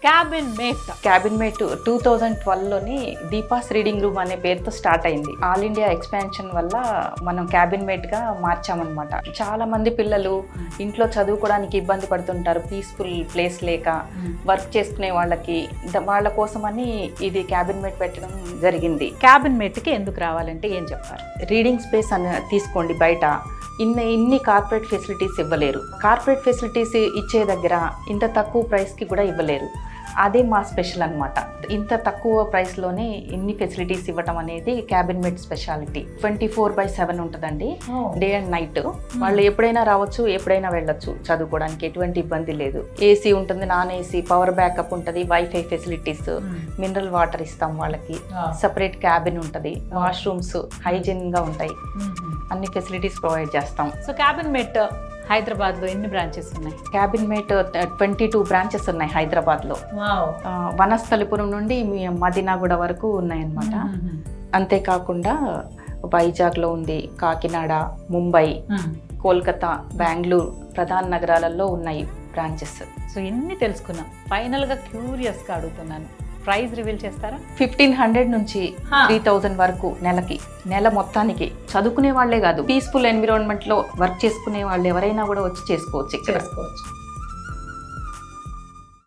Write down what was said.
Cabin mate 2012లోని Deepa's reading room అనే పేరుతో స్టార్ట్ అయింది. ఆల్ ఇండియా ఎక్స్పాన్షన్ వల్ల మనం క్యాబిన్ మేట్ గా మార్చామన్నమాట. చాలా మంది పిల్లలు ఇంట్లో చదువుకోవడానికి ఇబ్బంది పడుతుంటారు, పీస్ఫుల్ ప్లేస్ లేక వర్క్ చేసుకునే వాళ్ళ కోసమని ఇది క్యాబిన్ మేట్ పెట్టడం జరిగింది. క్యాబిన్ మేట్ కి ఎందుకు రావాలంటే ఏం చెప్తారు? రీడింగ్ స్పేస్ అని తీసుకోండి, బయట ఇన్ని కార్పొరేట్ ఫెసిలిటీస్ ఇవ్వలేరు. కార్పొరేట్ ఫెసిలిటీస్ ఇచ్చే దగ్గర ఇంత తక్కువ ప్రైస్కి కూడా ఇవ్వలేరు. అదే మా స్పెషల్ అనమాట. ఇంత తక్కువ ప్రైస్లోనే ఇన్ని ఫెసిలిటీస్ ఇవ్వటం అనేది క్యాబిన్ మేట్ స్పెషాలిటీ. 24/7 ఉంటుందండి, డే అండ్ నైట్. వాళ్ళు ఎప్పుడైనా రావచ్చు, ఎప్పుడైనా వెళ్ళొచ్చు చదువుకోవడానికి, ఎటువంటి ఇబ్బంది లేదు. ఏసీ ఉంటుంది, నాన్ ఏసీ, పవర్ బ్యాకప్ ఉంటుంది, వైఫై ఫెసిలిటీస్, మినరల్ వాటర్ ఇస్తాం వాళ్ళకి, సపరేట్ క్యాబిన్ ఉంటుంది, వాష్రూమ్స్ హైజీన్గా ఉంటాయి, అన్ని ఫెసిలిటీస్ ప్రొవైడ్ చేస్తాం. సో క్యాబిన్ మేట్ హైదరాబాద్లో ఎన్ని బ్రాంచెస్ ఉన్నాయి? క్యాబిన్ మేట్ 22 బ్రాంచెస్ ఉన్నాయి హైదరాబాద్లో. వనస్థలిపురం నుండి మదీనాగూడ వరకు ఉన్నాయన్నమాట. అంతేకాకుండా వైజాగ్లో ఉంది, కాకినాడ, ముంబై, కోల్కతా, బెంగళూరు ప్రధాన నగరాలలో ఉన్నాయి బ్రాంచెస్. సో ఎన్ని తెలుసుకున్నాం. ఫైనల్గా క్యూరియస్గా అడుగుతున్నాను, ప్రైస్ రివీల్ చేస్తారా? 1500 నుంచి 3000 వరకు నెల మొత్తానికి. చదువుకునే వాళ్లే కాదు, పీస్ఫుల్ ఎన్విరాన్మెంట్ లో వర్క్ చేసుకునే వాళ్ళు ఎవరైనా కూడా వచ్చి చేసుకోవచ్చు.